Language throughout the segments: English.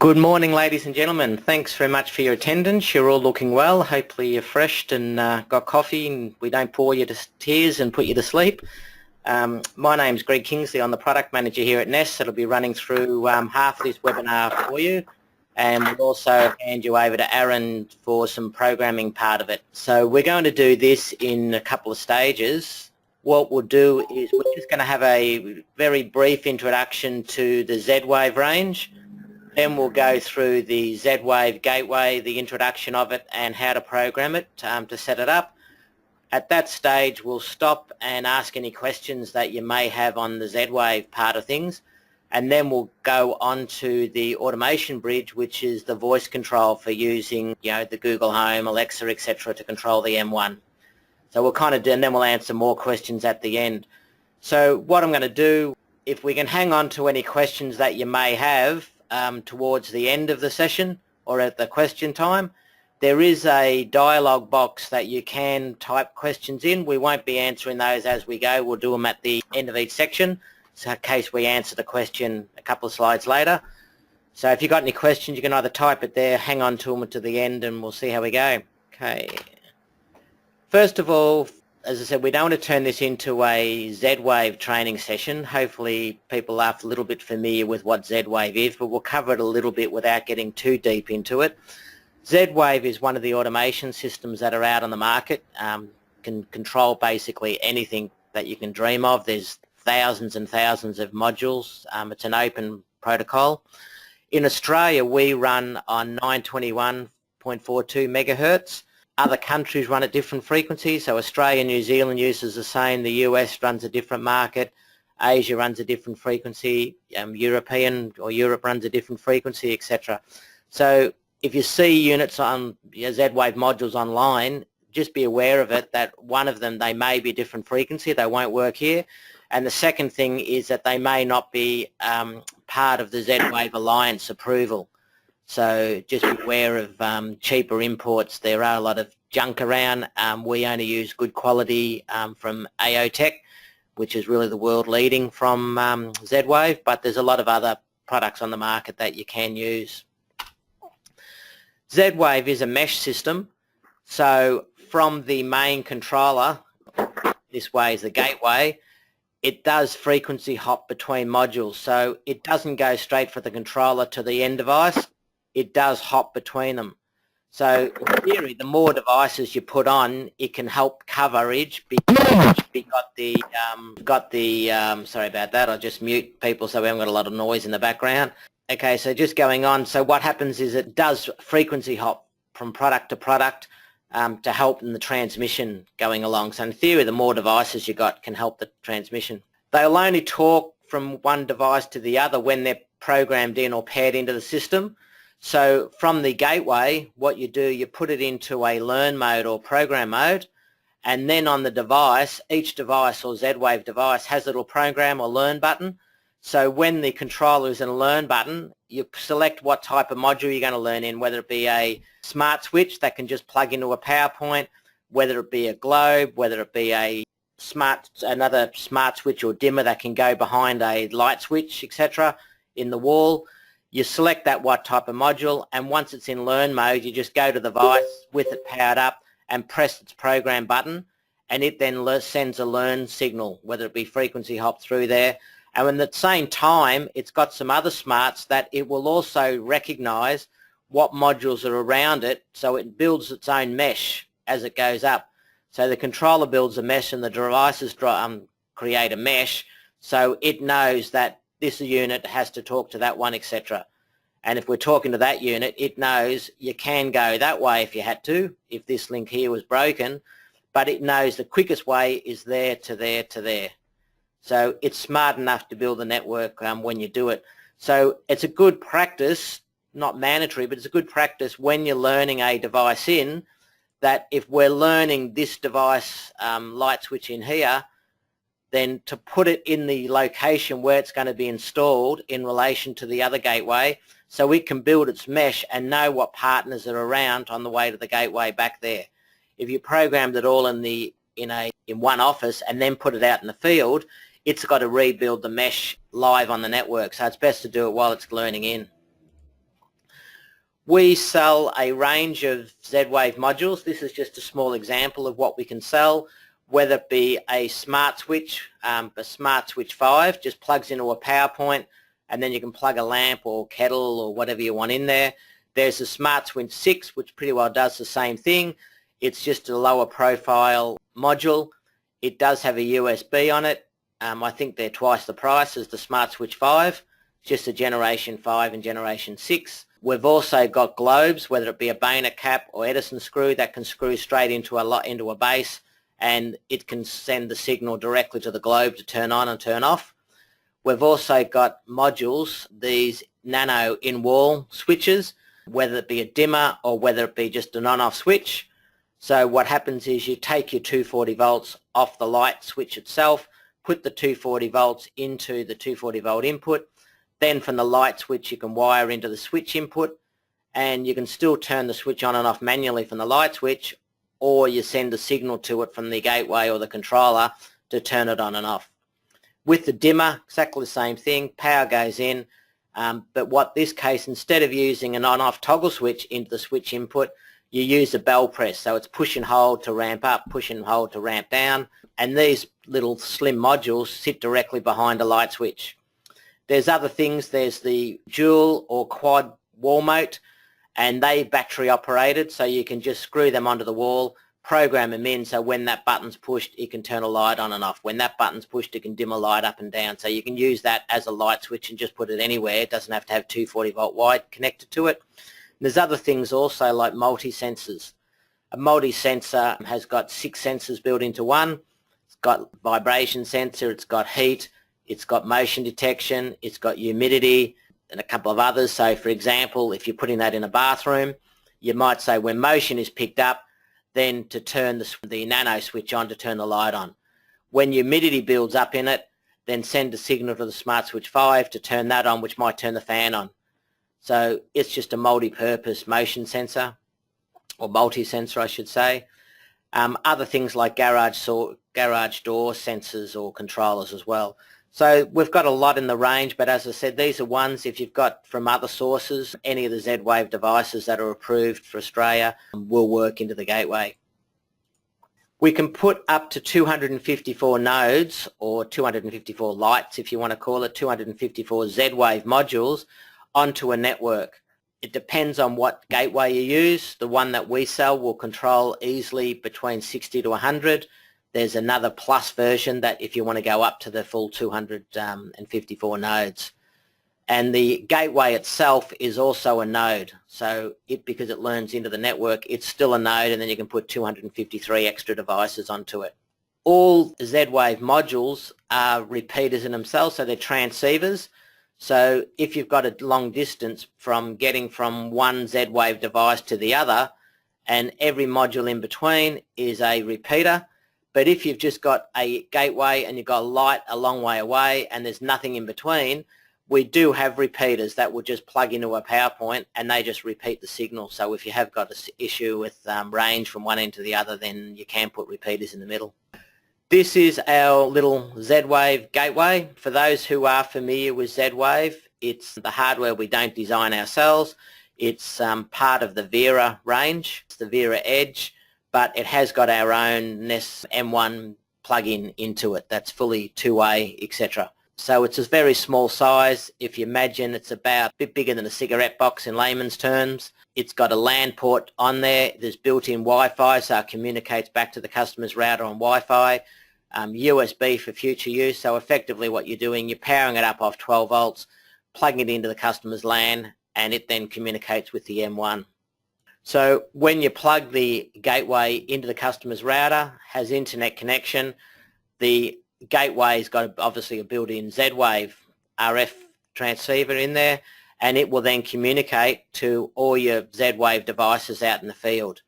Good morning, ladies and gentlemen. Thanks very much for your attendance. You're all looking well. Hopefully you're fresh and got coffee and we don't bore you to tears and put you to sleep. My name's Greg Kingsley. I'm the product manager here at Ness. It'll be running through half of this webinar for you, and we'll also hand you over to Aaron for some programming part of it. So we're going to do this in a couple of stages. What we'll do is we're just going to have a very brief introduction to the Z-Wave range. Then we'll go through the Z-Wave gateway, the introduction of it and how to program it to set it up. At that stage we'll stop and ask any questions that you may have on the Z-Wave part of things, and then we'll go on to the AutomationBridge, which is the voice control for using the Google Home, Alexa, etc. to control the M1. So we'll kind of do, and then we'll answer more questions at the end. So what I'm going to do, if we can hang on to any questions that you may have towards the end of the session or at the question time, there is a dialog box that you can type questions in. We won't be answering those as we go. We'll do them at the end of each section, so in case we answer the question a couple of slides later. So if you've got any questions, you can either type it there, hang on to them to the end, and we'll see how we go. Okay. First of all, as I said, we don't want to turn this into a Z-Wave training session. Hopefully people are a little bit familiar with what Z-Wave is, but we'll cover it a little bit without getting too deep into it. Z-Wave is one of the automation systems that are out on the market. Can control basically anything that you can dream of. There's thousands and thousands of modules. It's an open protocol. In Australia, we run on 921.42 megahertz. Other countries run at different frequencies, so Australia and New Zealand uses the same, the US runs a different market, Asia runs a different frequency, Europe runs a different frequency, etc. So if you see units on Z-Wave modules online, just be aware of it, that one of them, they may be a different frequency, they won't work here. And the second thing is that they may not be part of the Z-Wave Alliance approval. So just be aware of cheaper imports. There are a lot of junk around. We only use good quality from AOTech, which is really the world leading from Z-Wave, but there's a lot of other products on the market that you can use. Z-Wave is a mesh system, so from the main controller, this way is the gateway, it does frequency hop between modules, so it doesn't go straight from the controller to the end device. It does hop between them. So in theory, the more devices you put on, it can help coverage because we got the sorry about that, I'll just mute people so we haven't got a lot of noise in the background. Okay, so just going on, so what happens is it does frequency hop from product to product to help in the transmission going along. So in theory, the more devices you got can help the transmission. They'll only talk from one device to the other when they're programmed in or paired into the system. So from the gateway, what you do, you put it into a learn mode or program mode, and then on the device, each device or Z-Wave device has a little program or learn button. So when the controller is in a learn button, you select what type of module you're going to learn in, whether it be a smart switch that can just plug into a PowerPoint, whether it be a globe, whether it be another smart switch or dimmer that can go behind a light switch, etc. in the wall. You select that what type of module, and once it's in learn mode, you just go to the device with it powered up and press its program button, and it then sends a learn signal, whether it be frequency hop through there. And at the same time, it's got some other smarts that it will also recognize what modules are around it, so it builds its own mesh as it goes up. So the controller builds a mesh and the devices create a mesh, so it knows that this unit has to talk to that one, etc. And if we're talking to that unit, it knows you can go that way if you had to, if this link here was broken, but it knows the quickest way is there to there to there. So it's smart enough to build a network when you do it. So it's a good practice, not mandatory, but it's a good practice when you're learning a device in, that if we're learning this device light switch in here, then to put it in the location where it's going to be installed in relation to the other gateway, so it can build its mesh and know what partners are around on the way to the gateway back there. If you programmed it all in one office and then put it out in the field, it's got to rebuild the mesh live on the network, so it's best to do it while it's learning in. We sell a range of Z-Wave modules. This is just a small example of what we can sell, whether it be a smart switch, a smart switch 5, just plugs into a power point, and then you can plug a lamp or kettle or whatever you want in there. There's a smart switch 6, which pretty well does the same thing. It's just a lower profile module. It does have a USB on it. I think they're twice the price as the smart switch 5. It's just a generation 5 and generation 6. We've also got globes, whether it be a bayonet cap or Edison screw, that can screw straight into a base, and it can send the signal directly to the globe to turn on and turn off. We've also got modules, these nano in-wall switches, whether it be a dimmer or whether it be just an on-off switch. So what happens is you take your 240 volts off the light switch itself, put the 240 volts into the 240 volt input, then from the light switch you can wire into the switch input, and you can still turn the switch on and off manually from the light switch, or you send a signal to it from the gateway or the controller to turn it on and off. With the dimmer, exactly the same thing, power goes in, but what this case, instead of using an on-off toggle switch into the switch input, you use a bell press, so it's push and hold to ramp up, push and hold to ramp down, and these little slim modules sit directly behind a light switch. There's other things, there's the dual or quad wall mount, and they battery operated, so you can just screw them onto the wall, program them in, so when that button's pushed it can turn a light on and off. When that button's pushed it can dim a light up and down, so you can use that as a light switch and just put it anywhere. It doesn't have to have 240 volt wide connected to it. And there's other things also like multi-sensors. A multi-sensor has got 6 sensors built into one. It's got vibration sensor, it's got heat, it's got motion detection, it's got humidity, and a couple of others. So for example, if you're putting that in a bathroom, you might say when motion is picked up, then to turn the nano switch on to turn the light on. When humidity builds up in it, then send a signal to the smart switch 5 to turn that on, which might turn the fan on. So it's just a multi-purpose motion sensor, or multi-sensor I should say. Other things like garage door sensors or controllers as well. So we've got a lot in the range, but as I said, these are ones, if you've got from other sources, any of the Z-Wave devices that are approved for Australia will work into the gateway. We can put up to 254 nodes, or 254 lights if you want to call it, 254 Z-Wave modules onto a network. It depends on what gateway you use. The one that we sell will control easily between 60 to 100. There's another plus version that if you want to go up to the full 254 nodes. And the gateway itself is also a node. So because it learns into the network, it's still a node, and then you can put 253 extra devices onto it. All Z-Wave modules are repeaters in themselves, so they're transceivers. So if you've got a long distance from getting from one Z-Wave device to the other, and every module in between is a repeater, but if you've just got a gateway and you've got a light a long way away and there's nothing in between, we do have repeaters that will just plug into a power point and they just repeat the signal. So if you have got an issue with range from one end to the other, then you can put repeaters in the middle. This is our little Z-Wave gateway. For those who are familiar with Z-Wave, it's the hardware we don't design ourselves. It's part of the Vera range. It's the Vera Edge, but it has got our own Ness M1 plug-in into it that's fully 2A, etc. So it's a very small size. If you imagine, it's about a bit bigger than a cigarette box in layman's terms. It's got a LAN port on there. There's built-in Wi-Fi, so it communicates back to the customer's router on Wi-Fi. USB for future use, so effectively what you're doing, you're powering it up off 12 volts, plugging it into the customer's LAN, and it then communicates with the M1. So when you plug the gateway into the customer's router, has internet connection, the gateway's got obviously a built-in Z-Wave RF transceiver in there, and it will then communicate to all your Z-Wave devices out in the field.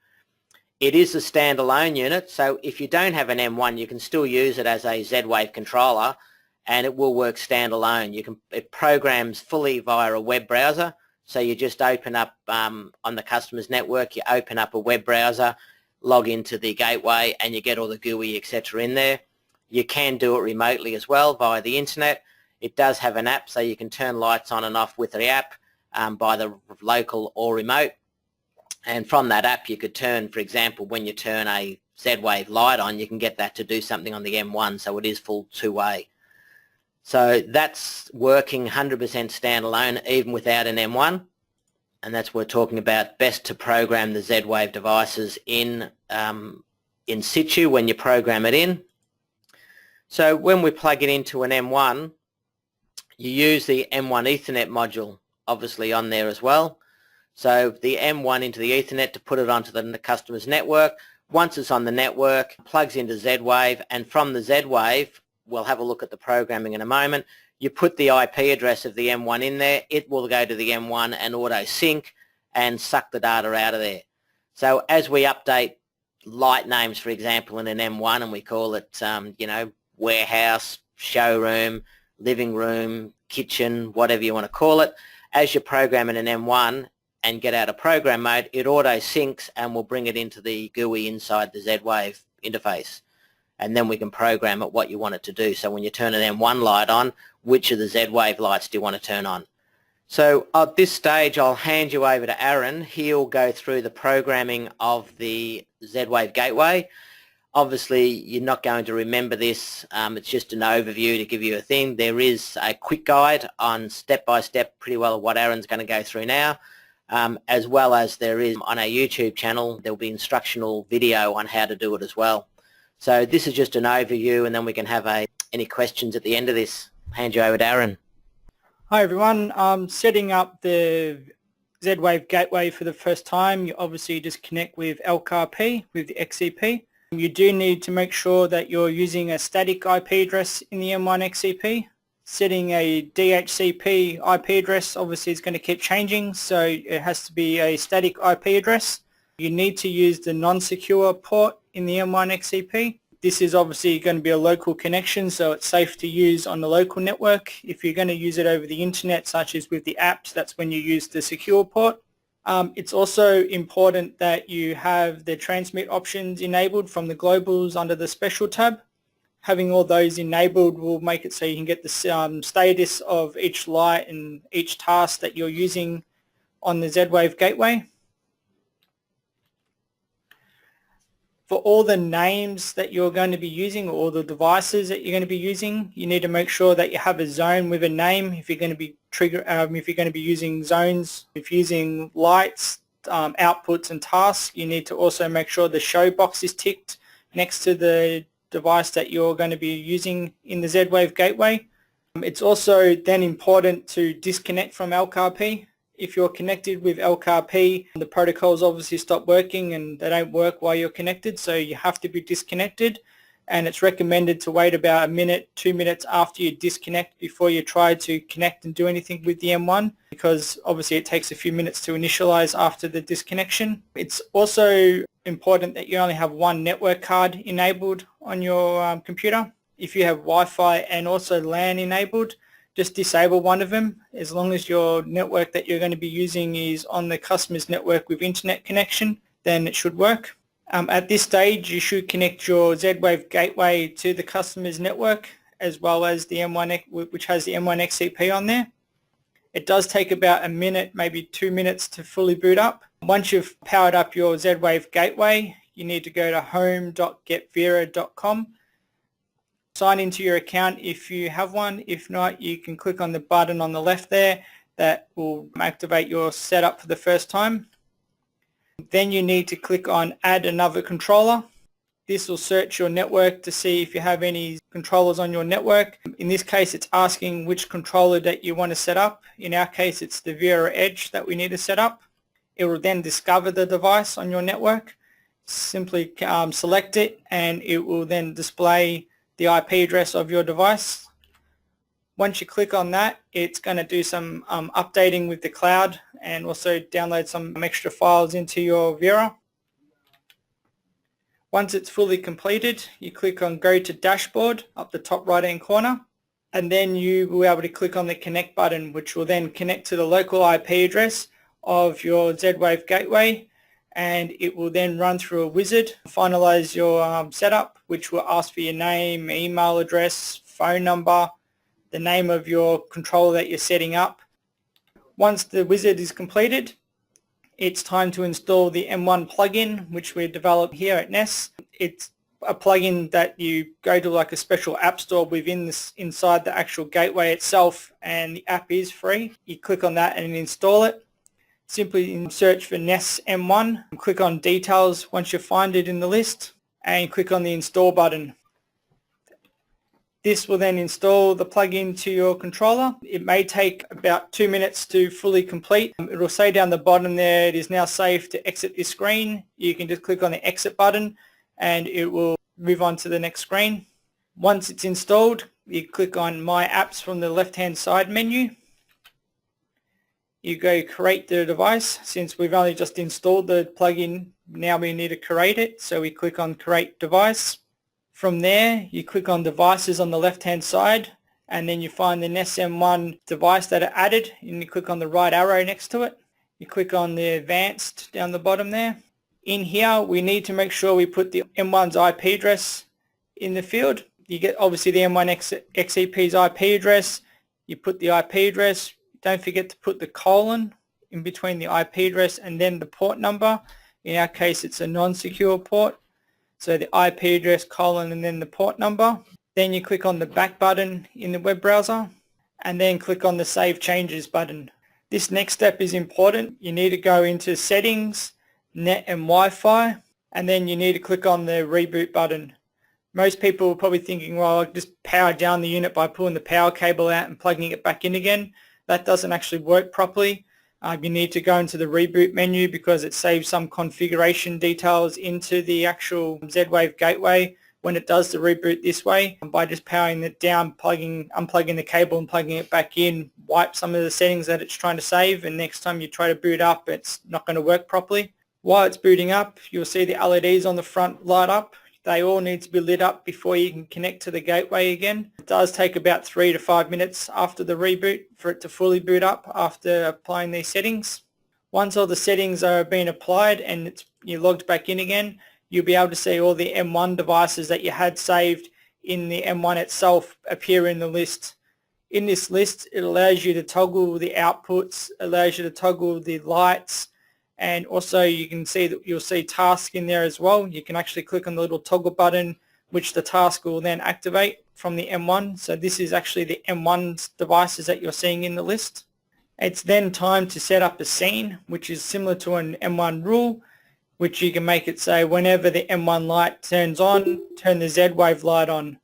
It is a standalone unit, so if you don't have an M1, you can still use it as a Z-Wave controller, and it will work standalone. It programs fully via a web browser, so you just open up on the customer's network, you open up a web browser, log into the gateway, and you get all the GUI, etc. in there. You can do it remotely as well via the internet. It does have an app, so you can turn lights on and off with the app. by the local or remote. And from that app you could turn, for example, when you turn a Z-Wave light on, you can get that to do something on the M1, so it is full two-way. So that's working 100% standalone even without an M1, and that's what we're talking about, best to program the Z-Wave devices in situ when you program it in. So when we plug it into an M1, you use the M1 Ethernet module obviously on there as well. So the M1 into the Ethernet to put it onto the customer's network. Once it's on the network, plugs into Z-Wave, and from the Z-Wave, we'll have a look at the programming in a moment, you put the IP address of the M1 in there, it will go to the M1 and auto sync and suck the data out of there. So as we update light names, for example, in an M1, and we call it, warehouse, showroom, living room, kitchen, whatever you want to call it, as you program in an M1 and get out of program mode, it auto syncs and will bring it into the GUI inside the Z-Wave interface. And then we can program it what you want it to do. So when you turn an M1 light on, which of the Z-Wave lights do you want to turn on? So at this stage, I'll hand you over to Aaron. He'll go through the programming of the Z-Wave gateway. Obviously, you're not going to remember this. It's just an overview to give you a thing. There is a quick guide on step-by-step pretty well what Aaron's going to go through now, as well as there is on our YouTube channel, there'll be instructional video on how to do it as well. So this is just an overview, and then we can have any questions at the end of this. Hand you over to Aaron. Hi everyone, I'm setting up the Z-Wave gateway for the first time. You obviously just connect with LKP, with the XCP. You do need to make sure that you're using a static IP address in the M1 XCP. Setting a DHCP IP address obviously is going to keep changing, so it has to be a static IP address. You need to use the non-secure port in the M1 XCP. This is obviously going to be a local connection, so it's safe to use on the local network. If you're going to use it over the internet, such as with the apps, that's when you use the secure port. It's also important that you have the transmit options enabled from the globals under the special tab. Having all those enabled will make it so you can get the status of each light and each task that you're using on the Z-Wave gateway. For all the names that you're going to be using, or all the devices that you're going to be using, you need to make sure that you have a zone with a name. If you're going to be if you're going to be using zones, if you're using lights, outputs and tasks, you need to also make sure the show box is ticked next to the device that you're going to be using in the Z-Wave gateway. It's also then important to disconnect from LKP. If you're connected with LKP, the protocols obviously stop working and they don't work while you're connected, so you have to be disconnected, and it's recommended to wait about a minute, 2 minutes after you disconnect before you try to connect and do anything with the M1, because obviously it takes a few minutes to initialize after the disconnection. It's also important that you only have one network card enabled on your computer. If you have Wi-Fi and also LAN enabled, just disable one of them. As long as your network that you're going to be using is on the customer's network with internet connection, then it should work. At this stage, you should connect your Z-Wave gateway to the customer's network, as well as the M1, which has the M1 XCP on there. It does take about a minute, maybe 2 minutes to fully boot up. Once you've powered up your Z-Wave gateway, you need to go to home.getvera.com. Sign into your account if you have one. If not, you can click on the button on the left there that will activate your setup for the first time. Then you need to click on add another controller. This will search your network to see if you have any controllers on your network. In this case, it's asking which controller that you want to set up. In our case, it's the Vera Edge that we need to set up. It will then discover the device on your network. Simply select it and it will then display the IP address of your device. Once you click on that, it's going to do some updating with the cloud and also download some extra files into your Vera. Once it's fully completed, you click on Go to Dashboard up the top right hand corner, and then you will be able to click on the Connect button, which will then connect to the local IP address of your Z-Wave gateway, and it will then run through a wizard, finalize your setup, which will ask for your name, email address, phone number, the name of your controller that you're setting up. Once the wizard is completed, it's time to install the M1 plugin, which we developed here at Ness. It's a plugin that you go to like a special app store within this, inside the actual gateway itself, and the app is free. You click on that and install it. Simply search for Ness M1, click on details once you find it in the list, and click on the install button. This will then install the plugin to your controller. It may take about 2 minutes to fully complete. It will say down the bottom there, it is now safe to exit this screen. You can just click on the exit button and it will move on to the next screen. Once it's installed, you click on My Apps from the left-hand side menu. You go create the device. Since we've only just installed the plugin, now we need to create it. So we click on Create Device. From there, you click on Devices on the left-hand side, and then you find the Ness M1 device that are added, and you click on the right arrow next to it. You click on the Advanced down the bottom there. In here, we need to make sure we put the M1's IP address in the field. You get obviously the M1 XEP's IP address. You put the IP address. Don't forget to put the colon in between the IP address and then the port number. In our case, it's a non-secure port. So the IP address, colon, and then the port number. Then you click on the back button in the web browser and then click on the Save Changes button. This next step is important. You need to go into Settings, Net and Wi-Fi, and then you need to click on the Reboot button. Most people are probably thinking, well, I'll just power down the unit by pulling the power cable out and plugging it back in again. That doesn't actually work properly. You need to go into the reboot menu because it saves some configuration details into the actual Z-Wave gateway when it does the reboot this way. By just powering it down, unplugging the cable and plugging it back in, wipe some of the settings that it's trying to save, and next time you try to boot up, it's not going to work properly. While it's booting up, you'll see the LEDs on the front light up. They all need to be lit up before you can connect to the gateway again. It does take about 3 to 5 minutes after the reboot for it to fully boot up after applying these settings. Once all the settings are being applied and you're logged back in again, you'll be able to see all the M1 devices that you had saved in the M1 itself appear in the list. In this list, it allows you to toggle the outputs, allows you to toggle the lights, and also you can see that you'll see tasks in there as well. You can actually click on the little toggle button, which the task will then activate from the M1. So this is actually the M1's devices that you're seeing in the list. It's then time to set up a scene, which is similar to an M1 rule, which you can make it say whenever the M1 light turns on, turn the Z-Wave light on.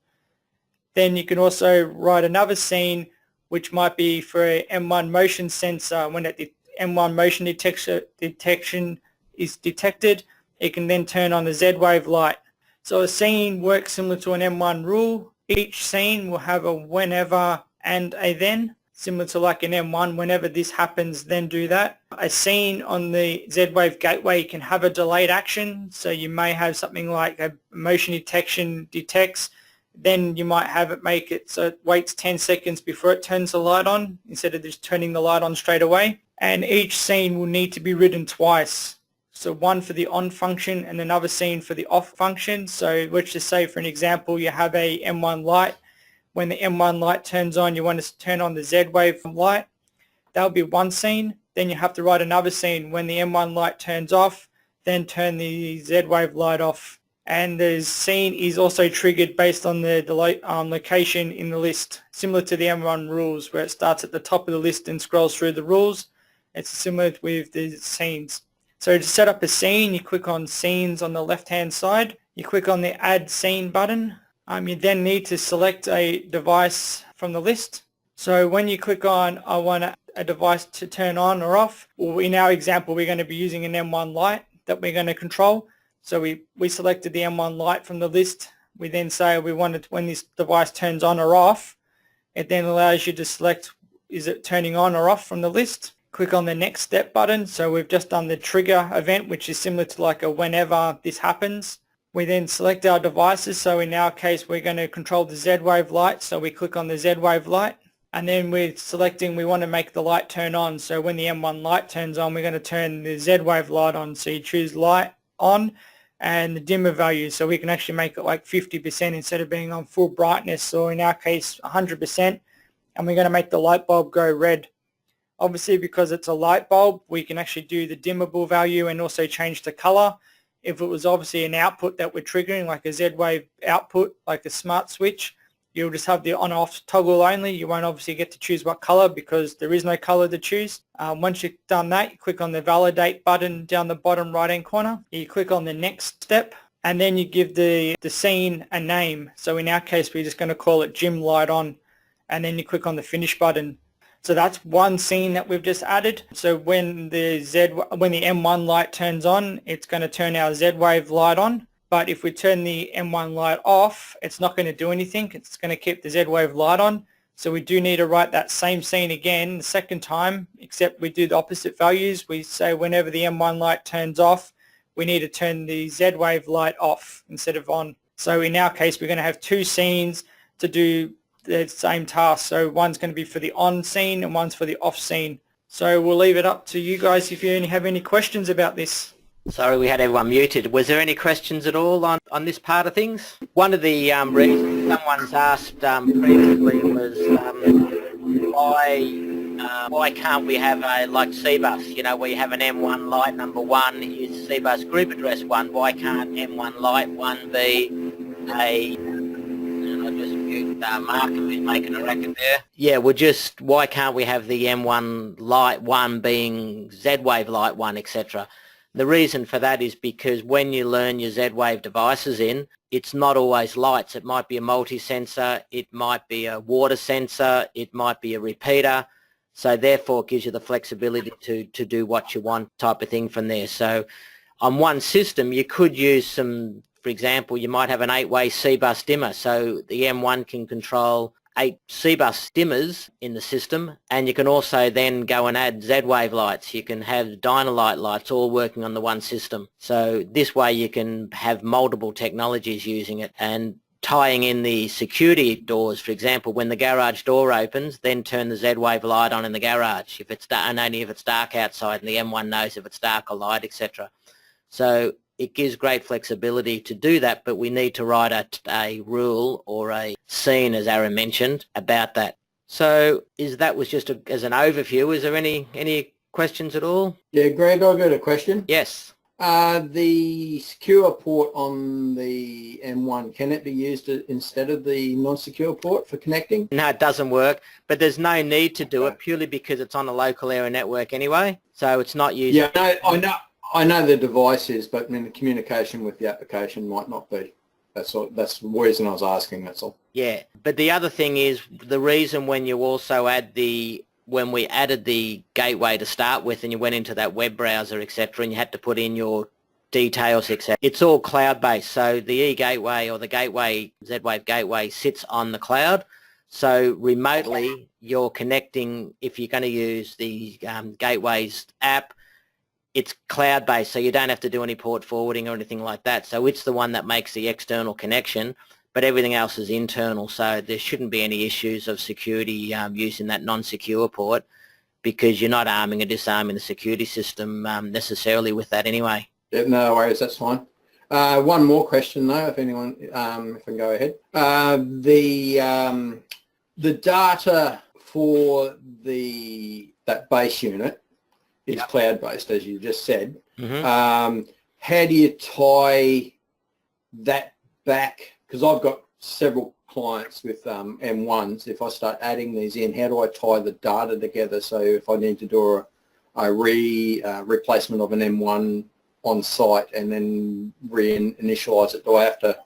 Then you can also write another scene, which might be for an M1 motion sensor. When the M1 motion detection is detected, it can then turn on the Z-Wave light. So a scene works similar to an M1 rule. Each scene will have a whenever and a then, similar to like an M1, whenever this happens, then do that. A scene on the Z-Wave gateway can have a delayed action, so you may have something like a motion detection detects, then you might have it make it so it waits 10 seconds before it turns the light on instead of just turning the light on straight away. And each scene will need to be written twice. So one for the on function and another scene for the off function. So let's just say, for an example, you have a M1 light. When the M1 light turns on, you want to turn on the Z-Wave light. That'll be one scene. Then you have to write another scene. When the M1 light turns off, then turn the Z-Wave light off. And the scene is also triggered based on the location in the list, similar to the M1 rules, where it starts at the top of the list and scrolls through the rules. It's similar with the scenes. So to set up a scene, you click on Scenes on the left-hand side. You click on the Add Scene button. You then need to select a device from the list. So when you click on, I want a device to turn on or off, or in our example, we're going to be using an M1 light that we're going to control. So we selected the M1 light from the list. We then say we want it when this device turns on or off. It then allows you to select, is it turning on or off from the list? Click on the Next Step button. So we've just done the trigger event, which is similar to like a whenever this happens. We then select our devices. So in our case, we're going to control the Z-Wave light. So we click on the Z-Wave light. And then we're selecting, we want to make the light turn on. So when the M1 light turns on, we're going to turn the Z-Wave light on. So you choose light on and the dimmer value. So we can actually make it like 50% instead of being on full brightness, or in our case 100%. And we're going to make the light bulb go red. Obviously, because it's a light bulb, we can actually do the dimmable value and also change the color. If it was obviously an output that we're triggering, like a Z-Wave output, like a smart switch, you'll just have the on-off toggle only. You won't obviously get to choose what color because there is no color to choose. Once you've done that, you click on the validate button down the bottom right-hand corner. You click on the next step, and then you give the scene a name. So in our case, we're just going to call it gym light on, and then you click on the finish button. So that's one scene that we've just added. So when the M1 light turns on, it's going to turn our Z-Wave light on. But if we turn the M1 light off, it's not going to do anything. It's going to keep the Z-Wave light on. So we do need to write that same scene again the second time, except we do the opposite values. We say whenever the M1 light turns off, we need to turn the Z-Wave light off instead of on. So in our case, we're going to have two scenes to do the same task. So one's going to be for the on scene and one's for the off scene. So we'll leave it up to you guys if you have any questions about this. Sorry, we had everyone muted. Was there any questions at all on this part of things? One of the reasons someone's asked previously was why can't we have a, like CBus, you know, where you have an M1 light number 1, use CBus group address 1. Why can't M1 light 1 be a... I'll just mute Mark and been making a racket there. Yeah, why can't we have the M1 light 1 being Z-Wave light 1, etc.? The reason for that is because when you learn your Z-Wave devices in, it's not always lights. It might be a multi-sensor, it might be a water sensor, it might be a repeater. So therefore it gives you the flexibility to do what you want type of thing from there. So on one system you could use some, for example, you might have an 8-way CBus dimmer. So the M1 can control 8 CBus dimmers in the system, and you can also then go and add Z-Wave lights. You can have Dynalight lights all working on the one system. So this way you can have multiple technologies using it, and tying in the security doors. For example, when the garage door opens, then turn the Z-Wave light on in the garage if it's and only if it's dark outside, and the M1 knows if it's dark or light, etc. So it gives great flexibility to do that, but we need to write a rule or a scene, as Aaron mentioned, about that. So that was just as an overview. Is there any questions at all? Yeah, Greg, I've got a question. Yes. The secure port on the M1, can it be used instead of the non-secure port for connecting? No, it doesn't work, but there's no need to do it purely because it's on a local area network anyway, so it's not used. Yeah, I know the device is, but I mean, the communication with the application might not be. That's all. That's the reason I was asking, that's all. Yeah, but the other thing is the reason when you also when we added the gateway to start with and you went into that web browser, etc., and you had to put in your details, etc., it's all cloud-based. So the e-gateway or the gateway, Z-Wave gateway, sits on the cloud. So remotely, you're connecting, if you're going to use the Gateways app, it's cloud-based, so you don't have to do any port forwarding or anything like that. So it's the one that makes the external connection, but everything else is internal. So there shouldn't be any issues of security using that non-secure port, because you're not arming or disarming the security system necessarily with that anyway. Yeah, no worries, that's fine. One more question though, if anyone, if I can go ahead. The data for that base unit is cloud-based, as you just said. Mm-hmm. How do you tie that back? Because I've got several clients with M1s. If I start adding these in, how do I tie the data together? So if I need to do a replacement of an M1 on site and then reinitialize it, do I have to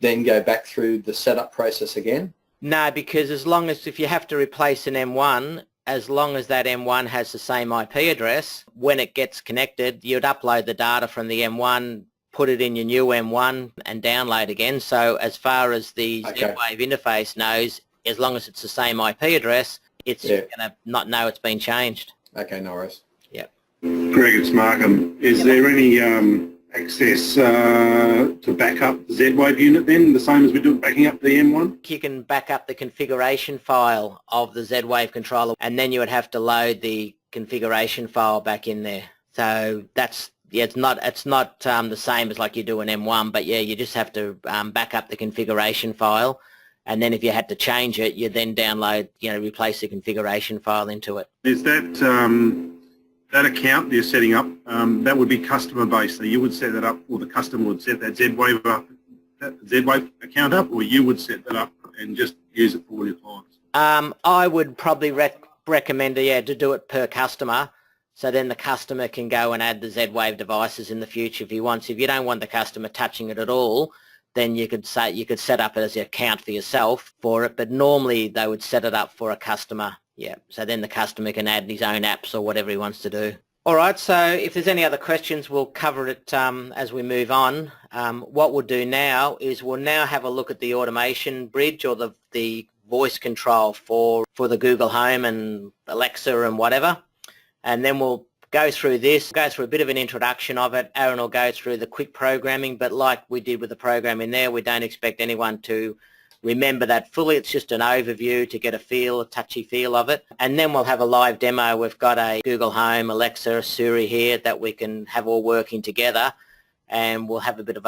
then go back through the setup process again? No, because if you have to replace an M1, as long as that M1 has the same IP address, when it gets connected, you'd upload the data from the M1, put it in your new M1 and download again. So as far as the Z-Wave interface knows, as long as it's the same IP address, it's going to not know it's been changed. Okay, no worries. Yep. Greg, it's Markham. Is there any access to back up the Z-Wave unit then, the same as we do backing up the M1? You can back up the configuration file of the Z-Wave controller, and then you would have to load the configuration file back in there. So that's, it's not the same as like you do an M1, but yeah, you just have to back up the configuration file, and then if you had to change it, you then download, replace the configuration file into it. Is that account you're setting up, that would be customer based, so you would set that up, or the customer would set that Z-Wave up, that Z-Wave account up, or you would set that up and just use it for all your clients? I would probably recommend to do it per customer, so then the customer can go and add the Z-Wave devices in the future if he wants. If you don't want the customer touching it at all, then you could set up it as an account for yourself for it, but normally they would set it up for a customer. Yeah, so then the customer can add his own apps or whatever he wants to do. All right, so if there's any other questions, we'll cover it as we move on. What we'll do now is we'll now have a look at the AutomationBridge, or the voice control for the Google Home and Alexa and whatever. And then we'll go through a bit of an introduction of it. Aaron will go through the quick programming, but like we did with the programming there, we don't expect anyone to remember that fully. It's just an overview to get a touchy feel of it. And then we'll have a live demo. We've got a Google Home, Alexa, Siri here that we can have all working together, and we'll have a bit of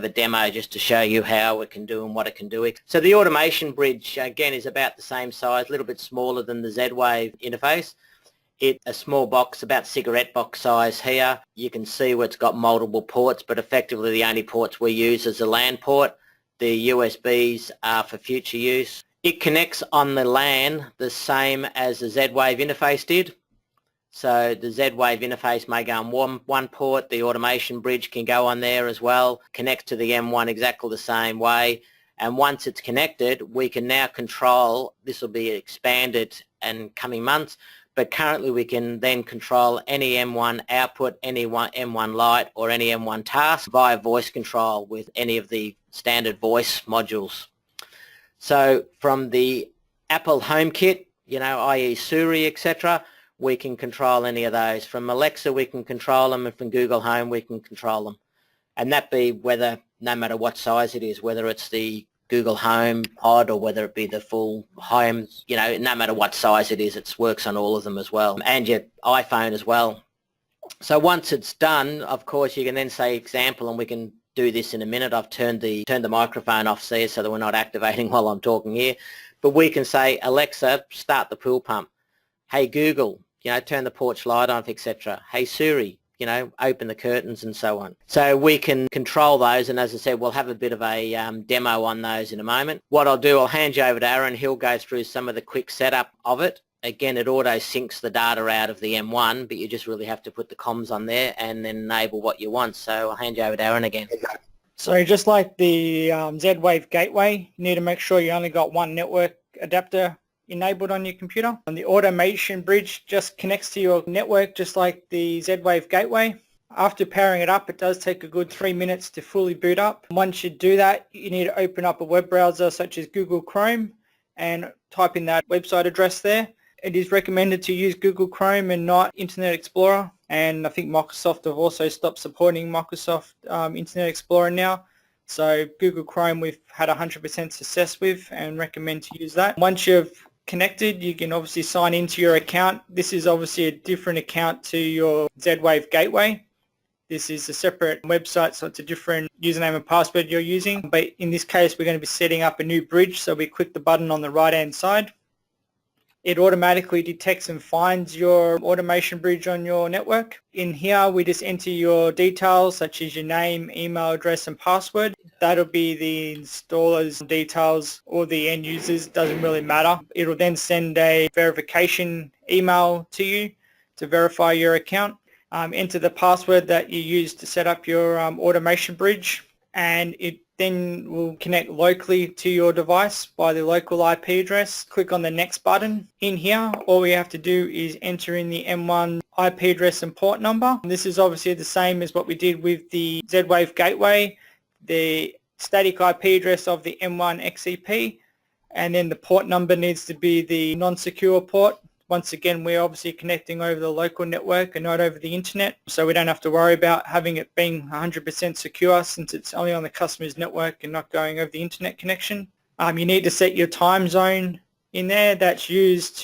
a demo just to show you how it can do and what it can do. So the AutomationBridge, again, is about the same size, a little bit smaller than the Z-Wave interface. It's a small box, about cigarette box size here. You can see where it's got multiple ports, but effectively the only ports we use is the LAN port. The USBs are for future use. It connects on the LAN the same as the Z-Wave interface did. So the Z-Wave interface may go on one port. The AutomationBridge can go on there as well, connect to the M1 exactly the same way. And once it's connected, we can now control, this will be expanded in coming months, but currently we can then control any M1 output, any M1 light, or any M1 task via voice control with any of the standard voice modules. So from the Apple HomeKit, i.e. Siri, etc., we can control any of those. From Alexa, we can control them, and from Google Home, we can control them. And that be no matter what size it is, whether it's the Google Home Pod or whether it be the full home, no matter what size it is, it works on all of them as well, and your iPhone as well. So once it's done, of course, you can then say example, and we can do this in a minute. I've turned the microphone off there so that we're not activating while I'm talking here. But we can say, Alexa, start the pool pump. Hey Google, turn the porch light on, etc. Hey Siri, open the curtains and so on. So we can control those, and as I said, we'll have a bit of a demo on those in a moment. What I'll do, I'll hand you over to Aaron. He'll go through some of the quick setup of it. Again, it auto syncs the data out of the M1, but you just really have to put the comms on there and then enable what you want. So I'll hand you over to Aaron again. So just like the Z-Wave gateway, you need to make sure you only got one network adapter enabled on your computer. And the AutomationBridge just connects to your network just like the Z-Wave gateway. After powering it up, it does take a good 3 minutes to fully boot up. Once you do that, you need to open up a web browser such as Google Chrome and type in that website address there. It is recommended to use Google Chrome and not Internet Explorer, and I think Microsoft have also stopped supporting Microsoft Internet Explorer now. So Google Chrome we've had 100% success with and recommend to use that. Once you've connected, you can obviously sign into your account. This is obviously a different account to your Z-Wave gateway. This is a separate website, so it's a different username and password you're using. But in this case, we're going to be setting up a new bridge, so we click the button on the right-hand side. It automatically detects and finds your AutomationBridge on your network. In here, we just enter your details, such as your name, email address, and password. That'll be the installer's details or the end user's, doesn't really matter. It'll then send a verification email to you to verify your account. Enter the password that you use to set up your AutomationBridge, and it then will connect locally to your device by the local IP address. Click on the next button. In here, all we have to do is enter in the M1 IP address and port number. This is obviously the same as what we did with the Z-Wave gateway, the static IP address of the M1 XCP, and then the port number needs to be the non-secure port. Once again, we're obviously connecting over the local network and not over the internet, so we don't have to worry about having it being 100% secure since it's only on the customer's network and not going over the internet connection. You need to set your time zone in there that's used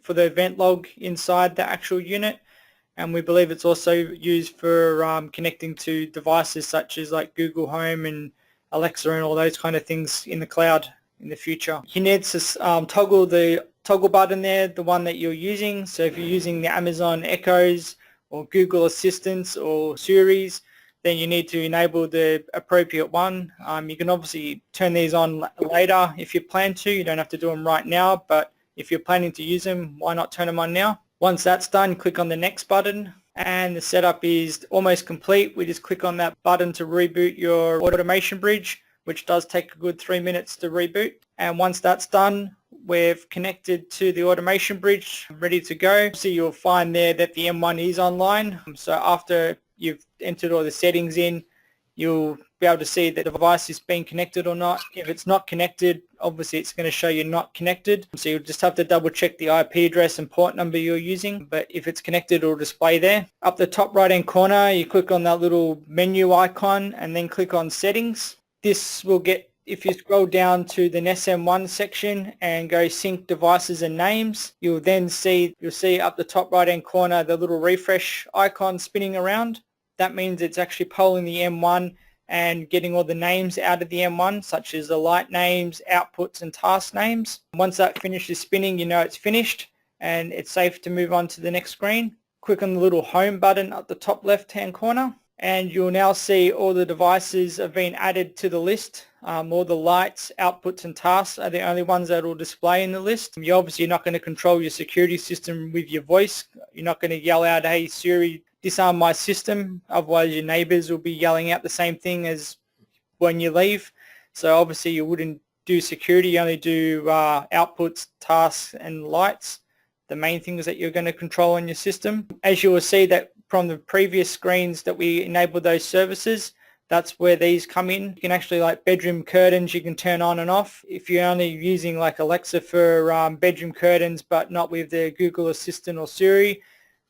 for the event log inside the actual unit, and we believe it's also used for connecting to devices such as like Google Home and Alexa and all those kind of things in the cloud in the future. You need to toggle the toggle button there, the one that you're using. So if you're using the Amazon Echoes or Google Assistants or Siris, then you need to enable the appropriate one. You can obviously turn these on later if you plan to. You don't have to do them right now, but if you're planning to use them, why not turn them on now? Once that's done, click on the next button and the setup is almost complete. We just click on that button to reboot your AutomationBridge, which does take a good 3 minutes to reboot. And once that's done, we've connected to the AutomationBridge, ready to go. So you'll find there that the M1 is online. So after you've entered all the settings in, you'll be able to see that the device is being connected or not. If it's not connected, obviously it's going to show you not connected. So you'll just have to double check the IP address and port number you're using. But if it's connected, it'll display there. Up the top right hand corner, you click on that little menu icon and then click on settings. This will get, if you scroll down to the Ness M1 section and go sync devices and names, you'll see up the top right hand corner the little refresh icon spinning around. That means it's actually polling the M1 and getting all the names out of the M1, such as the light names, outputs and task names. Once that finishes spinning, you know it's finished and it's safe to move on to the next screen. Click on the little home button at the top left hand corner and you'll now see all the devices have been added to the list. All the lights, outputs and tasks are the only ones that will display in the list. You're obviously not going to control your security system with your voice. You're not going to yell out, "Hey Siri, disarm my system," otherwise your neighbors will be yelling out the same thing as when you leave. So obviously you wouldn't do security, you only do outputs, tasks and lights, the main things that you're going to control on your system. As you will see that from the previous screens that we enabled those services, that's where these come in. You can actually, like bedroom curtains, you can turn on and off. If you're only using like Alexa for bedroom curtains but not with the Google Assistant or Siri,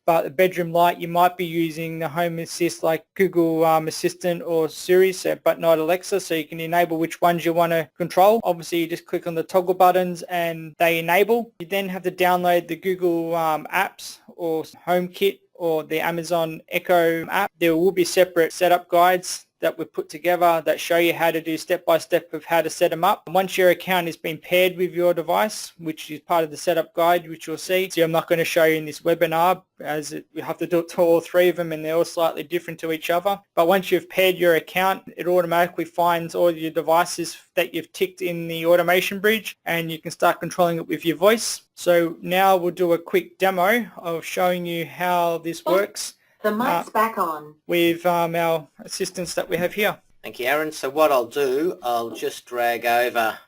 but the bedroom light you might be using the Home Assist like Google Assistant or Siri, but not Alexa, so you can enable which ones you want to control. Obviously you just click on the toggle buttons and they enable. You then have to download the Google apps or HomeKit or the Amazon Echo app. There will be separate setup guides that we've put together that show you how to do step-by-step of how to set them up. Once your account has been paired with your device, which is part of the setup guide, which you'll see. So I'm not going to show you in this webinar as you have to do it to all three of them and they're all slightly different to each other. But once you've paired your account, it automatically finds all your devices that you've ticked in the AutomationBridge and you can start controlling it with your voice. So now we'll do a quick demo of showing you how this works. The mic's back on. With our assistants that we have here. Thank you, Aaron. So what I'll do, I'll just drag over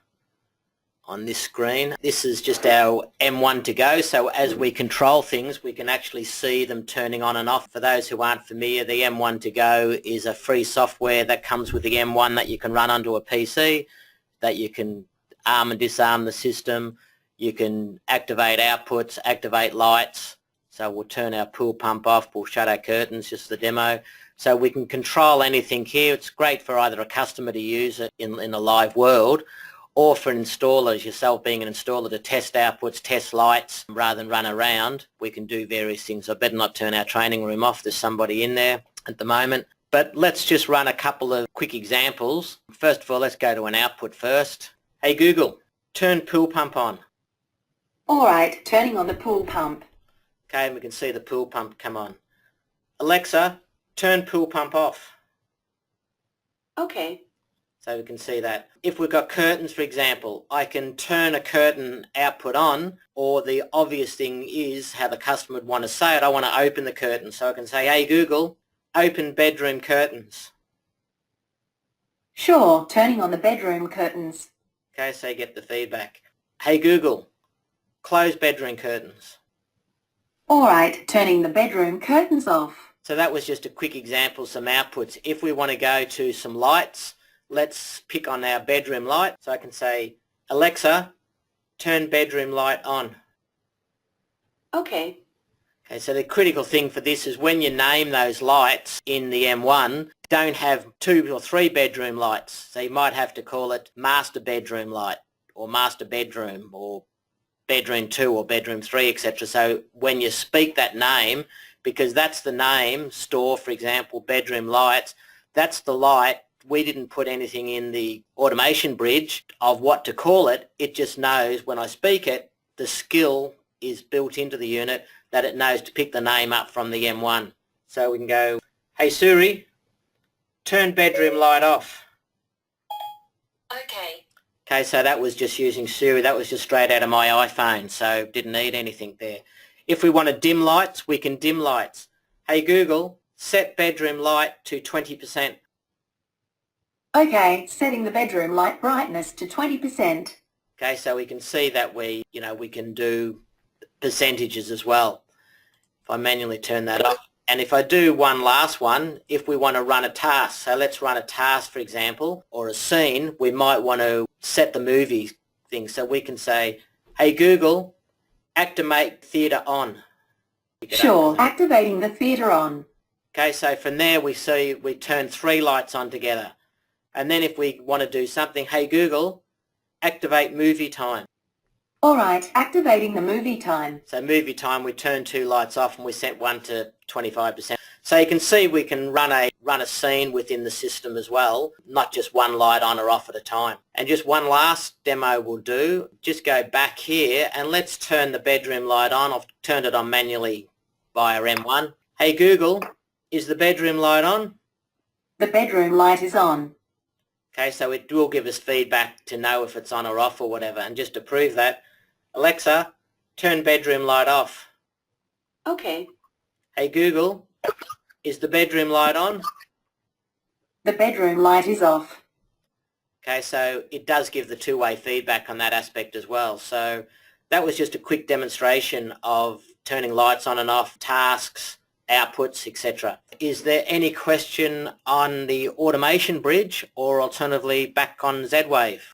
on this screen. This is just our M1 to go. So as we control things, we can actually see them turning on and off. For those who aren't familiar, the M1 to go is a free software that comes with the M1 that you can run onto a PC, that you can arm and disarm the system. You can activate outputs, activate lights. So we'll turn our pool pump off, we'll shut our curtains, just the demo. So we can control anything here. It's great for either a customer to use it in a live world or for installers, yourself being an installer, to test outputs, test lights, rather than run around. We can do various things. I better not turn our training room off. There's somebody in there at the moment. But let's just run a couple of quick examples. First of all, let's go to an output first. Hey Google, turn pool pump on. All right, turning on the pool pump. Okay, and we can see the pool pump come on. Alexa, turn pool pump off. Okay. So we can see that. If we've got curtains, for example, I can turn a curtain output on, or the obvious thing is how the customer would want to say it. I want to open the curtain, so I can say, hey Google, open bedroom curtains. Sure, turning on the bedroom curtains. Okay, so you get the feedback. Hey Google, close bedroom curtains. All right, turning the bedroom curtains off. So that was just a quick example, some outputs. If we want to go to some lights, let's pick on our bedroom light. So I can say, Alexa, turn bedroom light on. Okay. Okay, so the critical thing for this is when you name those lights in the M1, don't have 2 or 3 bedroom lights. So you might have to call it master bedroom light or master bedroom or bedroom 2 or bedroom 3, etc. So when you speak that name, because that's the name, store, for example, bedroom lights, that's the light We didn't put anything in the automation bridge of what to call it. It just knows when I speak it, the skill is built into the unit that it knows to pick the name up from the M1. So we can go, hey Siri, turn bedroom light off. Okay. Okay, so that was just using Siri. That was just straight out of my iPhone, so didn't need anything there. If we want to dim lights, we can dim lights. Hey Google, set bedroom light to 20%. Okay, setting the bedroom light brightness to 20%. Okay, so we can see that we can do percentages as well. If I manually turn that off. And if I do one last one, if we want to run a task, so let's run a task, for example, or a scene, we might want to set the movie thing. So we can say, hey Google, activate theatre on. Sure, activating the theatre on. Okay, so from there we see we turn 3 lights on together. And then if we want to do something, hey Google, activate movie time. All right, activating the movie time. So movie time, we turn 2 lights off and we set one to 25%. So you can see we can run a scene within the system as well, not just one light on or off at a time. And just one last demo will do. Just go back here and let's turn the bedroom light on. I've turned it on manually via M1. Hey Google, is the bedroom light on? The bedroom light is on. Okay, so it will give us feedback to know if it's on or off or whatever. And just to prove that, Alexa, turn bedroom light off. Okay. Hey Google, is the bedroom light on? The bedroom light is off. Okay, so it does give the two-way feedback on that aspect as well. So that was just a quick demonstration of turning lights on and off, tasks, outputs, etc. Is there any question on the automation bridge or alternatively back on Z-Wave?